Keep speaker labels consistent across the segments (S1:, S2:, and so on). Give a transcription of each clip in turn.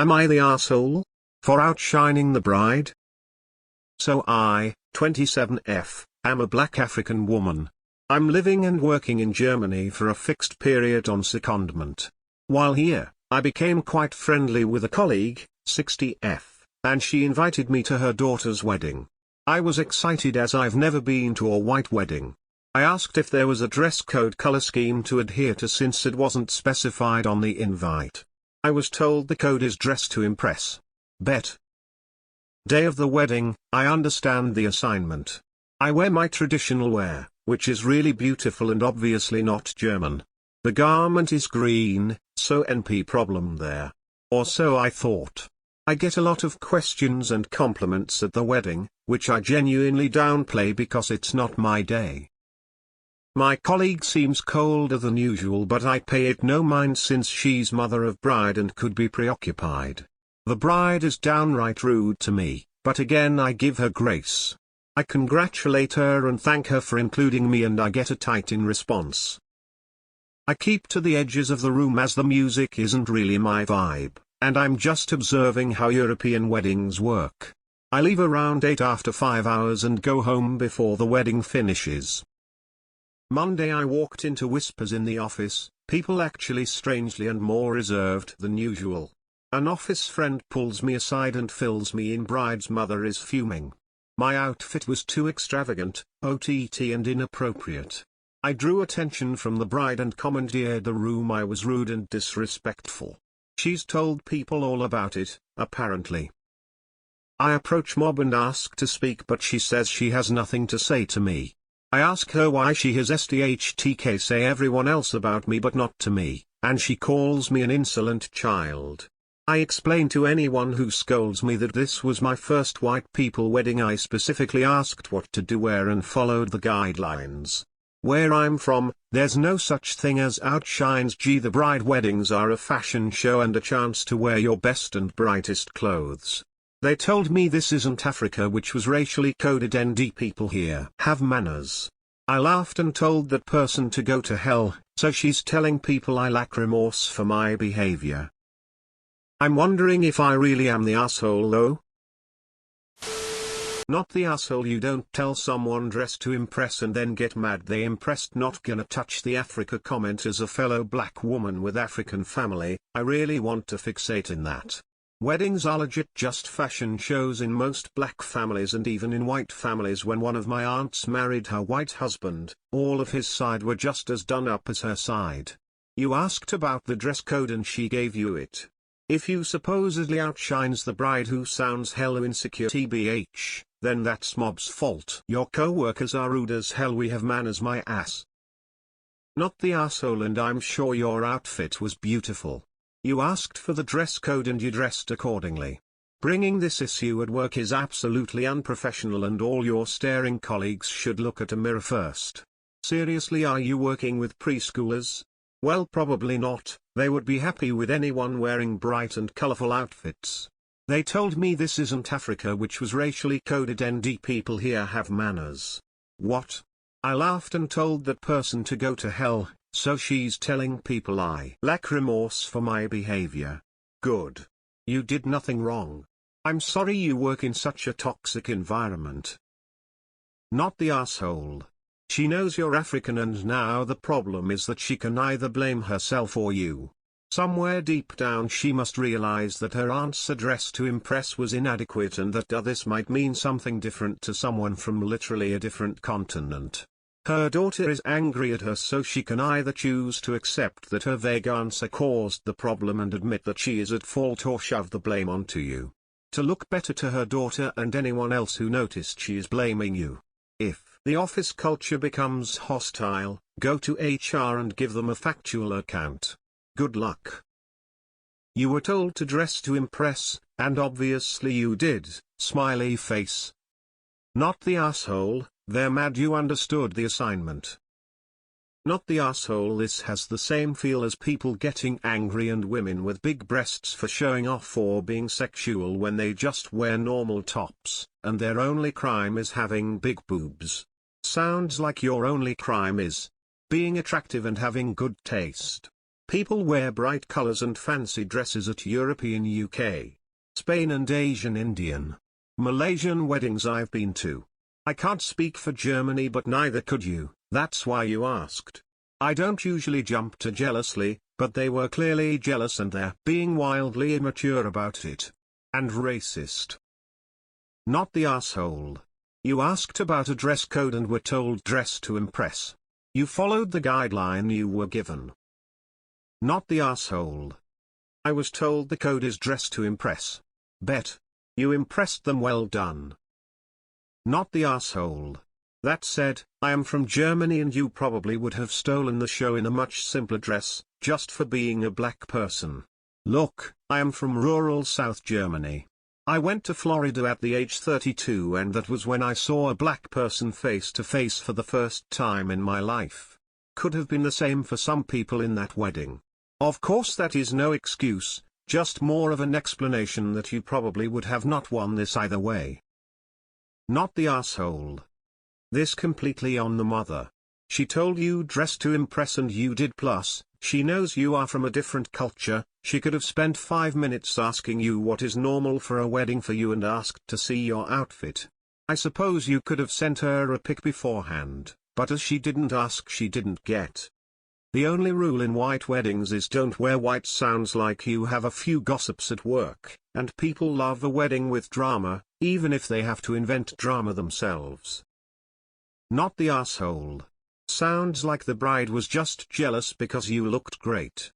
S1: Am I the asshole for outshining the bride? So I, 27F, am a black African woman. I'm living and working in Germany for a fixed period on secondment. While here, I became quite friendly with a colleague, 60F, and she invited me to her daughter's wedding. I was excited as I've never been to a white wedding. I asked if there was a dress code color scheme to adhere to since it wasn't specified on the invite. I was told the code is dress to impress. Bet. Day of the wedding, I understand the assignment. I wear my traditional wear, which is really beautiful and obviously not German. The garment is green, so NP problem there. Or so I thought. I get a lot of questions and compliments at the wedding, which I genuinely downplay because it's not my day. My colleague seems colder than usual, but I pay it no mind since she's mother of bride and could be preoccupied. The bride is downright rude to me, but again I give her grace. I congratulate her and thank her for including me, and I get a tight in response. I keep to the edges of the room as the music isn't really my vibe, and I'm just observing how European weddings work. I leave around 8 after 5 hours and go home before the wedding finishes. Monday I walked into whispers in the office, people actually strangely and more reserved than usual. An office friend pulls me aside and fills me in. Bride's mother is fuming. My outfit was too extravagant, OTT and inappropriate. I drew attention from the bride and commandeered the room. I was rude and disrespectful. She's told people all about it, apparently. I approach mob and ask to speak, but she says she has nothing to say to me. I ask her why she has SDHTK say everyone else about me but not to me, and she calls me an insolent child. I explain to anyone who scolds me that this was my first white people wedding. I specifically asked what to do where and followed the guidelines. Where I'm from, there's no such thing as outshines. The bride weddings are a fashion show and a chance to wear your best and brightest clothes. They told me this isn't Africa, which was racially coded. ND people here have manners. I laughed and told that person to go to hell, so she's telling people I lack remorse for my behavior. I'm wondering if I really am the asshole though. Not the asshole. You don't tell someone dress to impress and then get mad they impressed. Not gonna touch the Africa comment. As a fellow black woman with African family, I really want to fixate in that. Weddings are legit just fashion shows in most black families and even in white families. When one of my aunts married her white husband, all of his side were just as done up as her side. You asked about the dress code and she gave you it. If you supposedly outshines the bride who sounds hella insecure tbh, then that's mob's fault. Your co-workers are rude as hell. We have manners, my ass. Not the asshole, and I'm sure your outfit was beautiful. You asked for the dress code and you dressed accordingly. Bringing this issue at work is absolutely unprofessional, and all your staring colleagues should look at a mirror first. Seriously, are you working with preschoolers? Well, probably not. They would be happy with anyone wearing bright and colorful outfits. They told me this isn't Africa, which was racially coded. ND people here have manners. What? I laughed and told that person to go to hell, so she's telling people I lack remorse for my behavior. Good. You did nothing wrong. I'm sorry you work in such a toxic environment. Not the asshole. She knows you're African, and now the problem is that she can either blame herself or you. Somewhere deep down she must realize that her answer dress to impress was inadequate, and that this might mean something different to someone from literally a different continent. Her daughter is angry at her, so she can either choose to accept that her vague answer caused the problem and admit that she is at fault, or shove the blame onto you. To look better to her daughter and anyone else who noticed she is blaming you. If the office culture becomes hostile, go to HR and give them a factual account. Good luck. You were told to dress to impress, and obviously you did, smiley face. Not the asshole. They're mad you understood the assignment. Not the asshole. This has the same feel as people getting angry and women with big breasts for showing off or being sexual when they just wear normal tops, and their only crime is having big boobs. Sounds like your only crime is being attractive and having good taste. People wear bright colors and fancy dresses at European, UK, Spain and Asian, Indian, Malaysian weddings I've been to. I can't speak for Germany, but neither could you, that's why you asked. I don't usually jump to jealously, but they were clearly jealous and they're being wildly immature about it. And racist. Not the asshole. You asked about a dress code and were told dress to impress. You followed the guideline you were given. Not the asshole. I was told the code is dress to impress. Bet. You impressed them, well done. Not the asshole. That said, I am from Germany and you probably would have stolen the show in a much simpler dress, just for being a black person. Look, I am from rural South Germany. I went to Florida at the age 32 and that was when I saw a black person face to face for the first time in my life. Could have been the same for some people in that wedding. Of course that is no excuse, just more of an explanation that you probably would have not won this either way. Not the asshole. This completely on the mother. She told you dress to impress and you did, plus, she knows you are from a different culture. She could have spent 5 minutes asking you what is normal for a wedding for you and asked to see your outfit. I suppose you could have sent her a pic beforehand, but as she didn't ask, she didn't get. The only rule in white weddings is don't wear white. Sounds like you have a few gossips at work, and people love a wedding with drama, even if they have to invent drama themselves. Not the asshole. Sounds like the bride was just jealous because you looked great.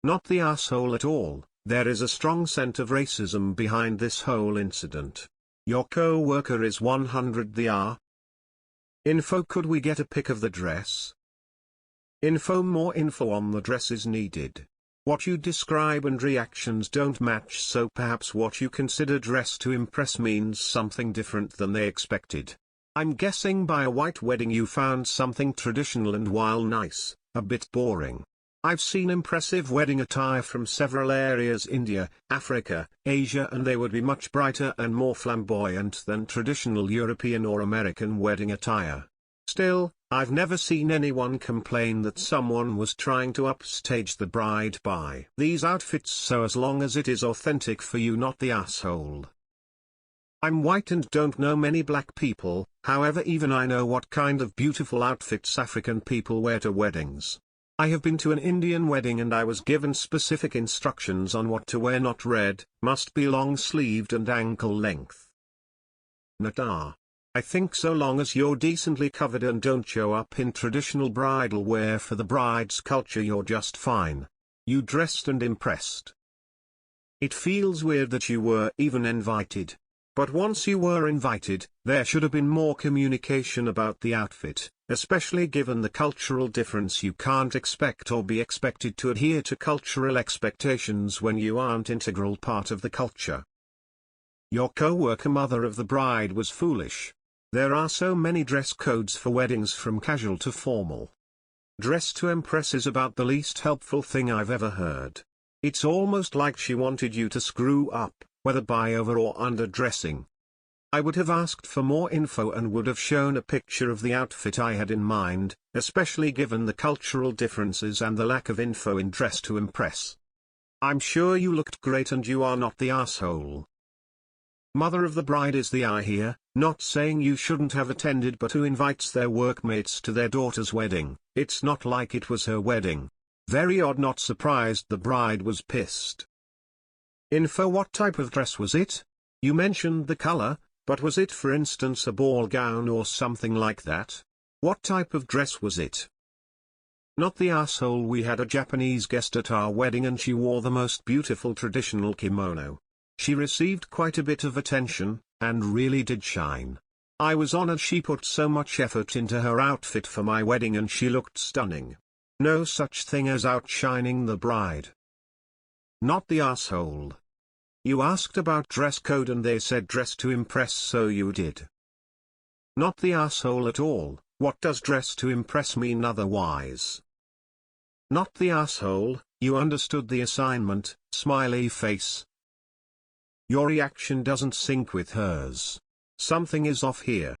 S1: Not the asshole at all. There is a strong scent of racism behind this whole incident. Your co-worker is 100 the hour. Info: could we get a pic of the dress? Info: more info on the dress is needed. What you describe and reactions don't match, so perhaps what you consider dress to impress means something different than they expected. I'm guessing by a white wedding you found something traditional and, while nice, a bit boring. I've seen impressive wedding attire from several areas: India, Africa, Asia, and they would be much brighter and more flamboyant than traditional European or American wedding attire. Still, I've never seen anyone complain that someone was trying to upstage the bride by these outfits, so as long as it is authentic for you, not the asshole. I'm white and don't know many black people, however even I know what kind of beautiful outfits African people wear to weddings. I have been to an Indian wedding and I was given specific instructions on what to wear: not red, must be long-sleeved and ankle length. Nata. I think so long as you're decently covered and don't show up in traditional bridal wear for the bride's culture, you're just fine. You dressed and impressed. It feels weird that you were even invited. But once you were invited, there should have been more communication about the outfit, especially given the cultural difference. You can't expect or be expected to adhere to cultural expectations when you aren't integral part of the culture. Your co-worker, mother of the bride, was foolish. There are so many dress codes for weddings, from casual to formal. Dress to impress is about the least helpful thing I've ever heard. It's almost like she wanted you to screw up, whether by over or underdressing. I would have asked for more info and would have shown a picture of the outfit I had in mind, especially given the cultural differences and the lack of info in dress to impress. I'm sure you looked great and you are not the asshole. Mother of the bride is the I here, not saying you shouldn't have attended, but who invites their workmates to their daughter's wedding? It's not like it was her wedding. Very odd. Not surprised the bride was pissed. Info: what type of dress was it? You mentioned the color, but was it, for instance, a ball gown or something like that? What type of dress was it? Not the asshole. We had a Japanese guest at our wedding and she wore the most beautiful traditional kimono. She received quite a bit of attention, and really did shine. I was honored she put so much effort into her outfit for my wedding and she looked stunning. No such thing as outshining the bride. Not the asshole. You asked about dress code and they said dress to impress, so you did. Not the asshole at all. What does dress to impress mean otherwise? Not the asshole. You understood the assignment, smiley face. Your reaction doesn't sync with hers. Something is off here.